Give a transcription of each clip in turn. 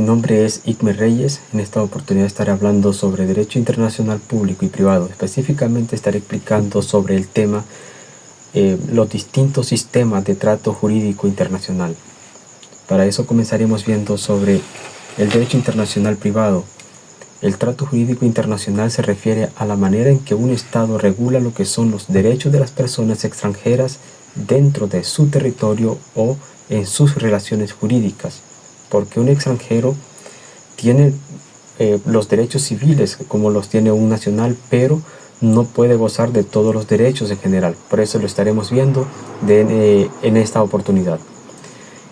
Mi nombre es Ickmer Reyes. En esta oportunidad estaré hablando sobre Derecho Internacional Público y Privado. Específicamente estaré explicando sobre el tema los distintos sistemas de trato jurídico internacional. Para eso comenzaremos viendo sobre el Derecho Internacional Privado. El trato jurídico internacional se refiere a la manera en que un Estado regula lo que son los derechos de las personas extranjeras dentro de su territorio o en sus relaciones jurídicas. Porque un extranjero tiene los derechos civiles como los tiene un nacional, pero no puede gozar de todos los derechos en general. Por eso lo estaremos viendo en esta oportunidad.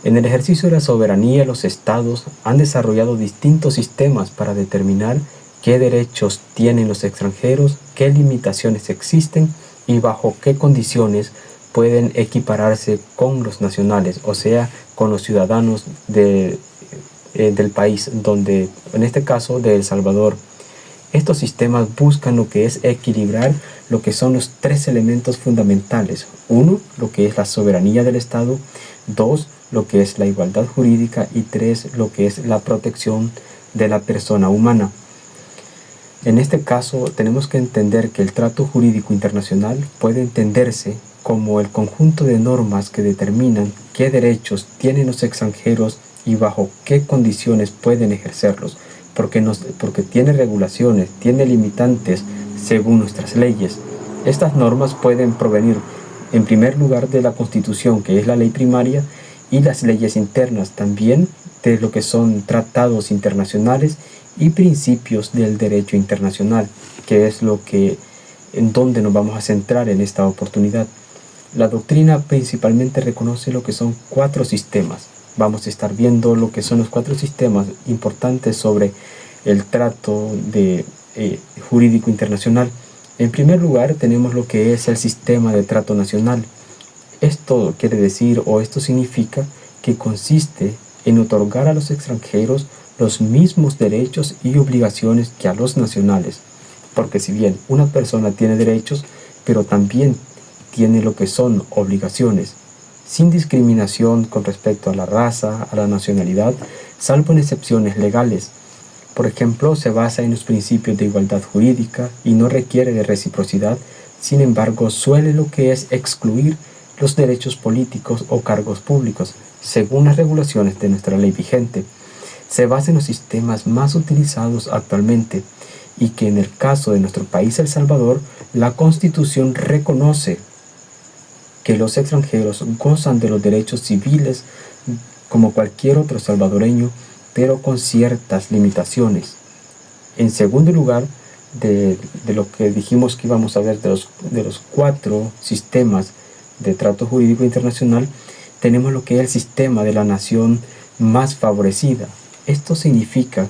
En el ejercicio de la soberanía, los estados han desarrollado distintos sistemas para determinar qué derechos tienen los extranjeros, qué limitaciones existen y bajo qué condiciones pueden equipararse con los nacionales, o sea, con los ciudadanos del país, donde, en este caso, de El Salvador. Estos sistemas buscan lo que es equilibrar lo que son los tres elementos fundamentales. Uno, lo que es la soberanía del Estado. Dos, lo que es la igualdad jurídica. Y tres, lo que es la protección de la persona humana. En este caso, tenemos que entender que el trato jurídico internacional puede entenderse como el conjunto de normas que determinan qué derechos tienen los extranjeros y bajo qué condiciones pueden ejercerlos, porque tiene regulaciones, tiene limitantes según nuestras leyes. Estas normas pueden provenir, en primer lugar, de la Constitución, que es la ley primaria, y las leyes internas, también de lo que son tratados internacionales y principios del derecho internacional, que es en donde nos vamos a centrar en esta oportunidad. La doctrina principalmente reconoce lo que son 4 sistemas. Vamos a estar viendo lo que son los 4 sistemas importantes sobre el trato jurídico internacional. En primer lugar, tenemos lo que es el sistema de trato nacional. Esto quiere decir, o esto significa, que consiste en otorgar a los extranjeros los mismos derechos y obligaciones que a los nacionales. Porque si bien una persona tiene derechos, pero también tiene lo que son obligaciones, sin discriminación con respecto a la raza, a la nacionalidad, salvo en excepciones legales. Por ejemplo, se basa en los principios de igualdad jurídica y no requiere de reciprocidad. Sin embargo, suele lo que es excluir los derechos políticos o cargos públicos, según las regulaciones de nuestra ley vigente. Se basa en los sistemas más utilizados actualmente y que en el caso de nuestro país, El Salvador, la Constitución reconoce que los extranjeros gozan de los derechos civiles como cualquier otro salvadoreño, pero con ciertas limitaciones. En segundo lugar, de lo que dijimos que íbamos a ver de los 4 sistemas de trato jurídico internacional, tenemos lo que es el sistema de la nación más favorecida. Esto significa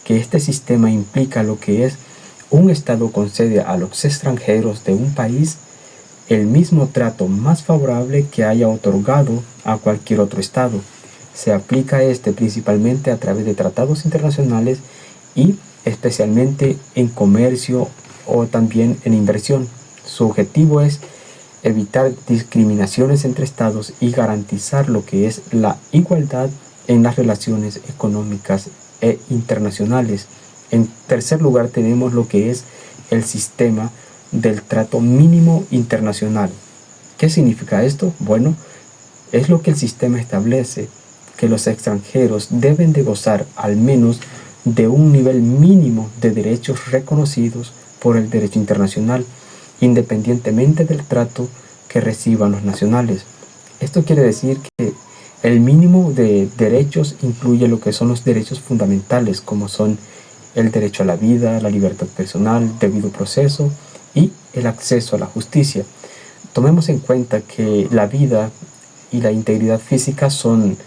que este sistema implica lo que es un Estado concede a los extranjeros de un país el mismo trato más favorable que haya otorgado a cualquier otro Estado. Se aplica principalmente a través de tratados internacionales y especialmente en comercio o también en inversión. Su objetivo es evitar discriminaciones entre estados y garantizar lo que es la igualdad en las relaciones económicas e internacionales. En tercer lugar, tenemos lo que es el sistema del trato mínimo internacional. ¿Qué significa esto? Bueno, es lo que el sistema establece, que los extranjeros deben de gozar al menos de un nivel mínimo de derechos reconocidos por el derecho internacional, independientemente del trato que reciban los nacionales. Esto quiere decir que el mínimo de derechos incluye lo que son los derechos fundamentales, como son el derecho a la vida, la libertad personal, debido proceso y el acceso a la justicia. Tomemos en cuenta que la vida y la integridad física son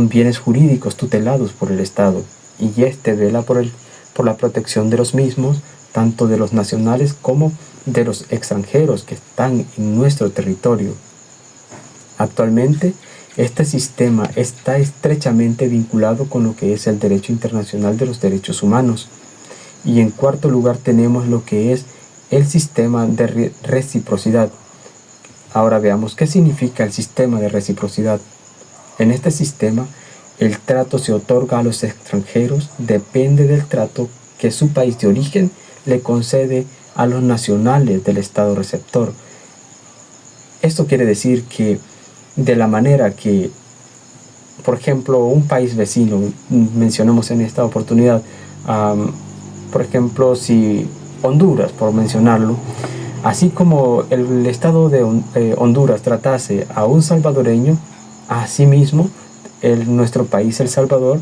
bienes jurídicos tutelados por el Estado, y este vela por la protección de los mismos, tanto de los nacionales como de los extranjeros que están en nuestro territorio. Actualmente, este sistema está estrechamente vinculado con lo que es el derecho internacional de los derechos humanos. Y en cuarto lugar tenemos lo que es el sistema de reciprocidad. Ahora veamos qué significa el sistema de reciprocidad. En este sistema, el trato se otorga a los extranjeros depende del trato que su país de origen le concede a los nacionales del Estado receptor. Esto quiere decir que de la manera que, por ejemplo, un país vecino, mencionemos en esta oportunidad, por ejemplo, si Honduras, por mencionarlo, así como el Estado de Honduras tratase a un salvadoreño, asimismo, nuestro país, El Salvador,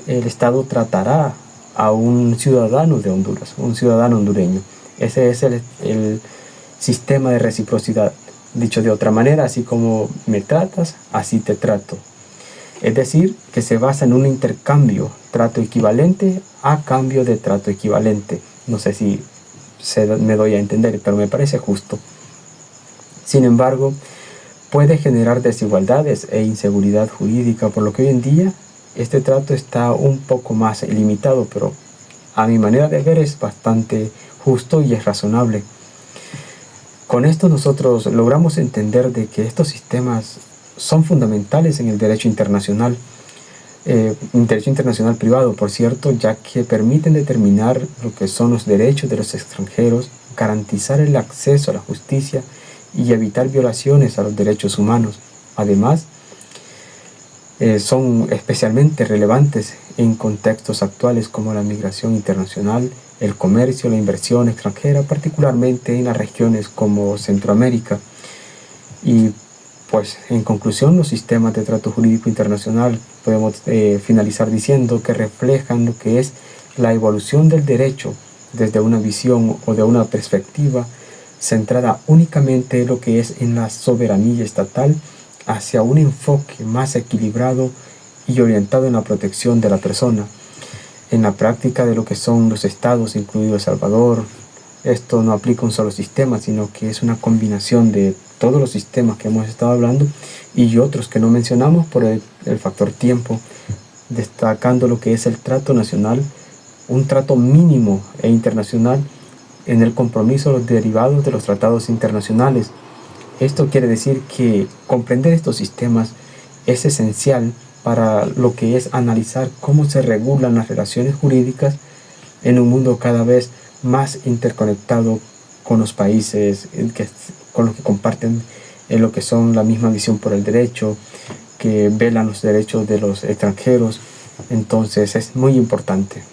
el Estado tratará a un ciudadano de Honduras, un ciudadano hondureño. Ese es el sistema de reciprocidad. Dicho de otra manera, así como me tratas, así te trato. Es decir, que se basa en un intercambio, trato equivalente a cambio de trato equivalente. No sé si me doy a entender, pero me parece justo. Sin embargo, puede generar desigualdades e inseguridad jurídica, por lo que hoy en día este trato está un poco más limitado, pero a mi manera de ver es bastante justo y es razonable. Con esto nosotros logramos entender de que estos sistemas son fundamentales en el derecho internacional privado, por cierto, ya que permiten determinar lo que son los derechos de los extranjeros, garantizar el acceso a la justicia y evitar violaciones a los derechos humanos. Además, son especialmente relevantes en contextos actuales como la migración internacional, el comercio, la inversión extranjera, particularmente en las regiones como Centroamérica. Y pues en conclusión, los sistemas de trato jurídico internacional podemos finalizar diciendo que reflejan lo que es la evolución del derecho desde una visión o de una perspectiva centrada únicamente en lo que es en la soberanía estatal hacia un enfoque más equilibrado y orientado en la protección de la persona. En la práctica de lo que son los estados, incluido El Salvador, esto no aplica un solo sistema, sino que es una combinación de todos los sistemas que hemos estado hablando y otros que no mencionamos por el factor tiempo, destacando lo que es el trato nacional, un trato mínimo e internacional en el compromiso de los derivados de los tratados internacionales. Esto quiere decir que comprender estos sistemas es esencial para lo que es analizar cómo se regulan las relaciones jurídicas en un mundo cada vez más interconectado con los países con los que comparten lo que son la misma visión por el derecho, que velan los derechos de los extranjeros. Entonces es muy importante.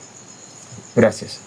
Gracias.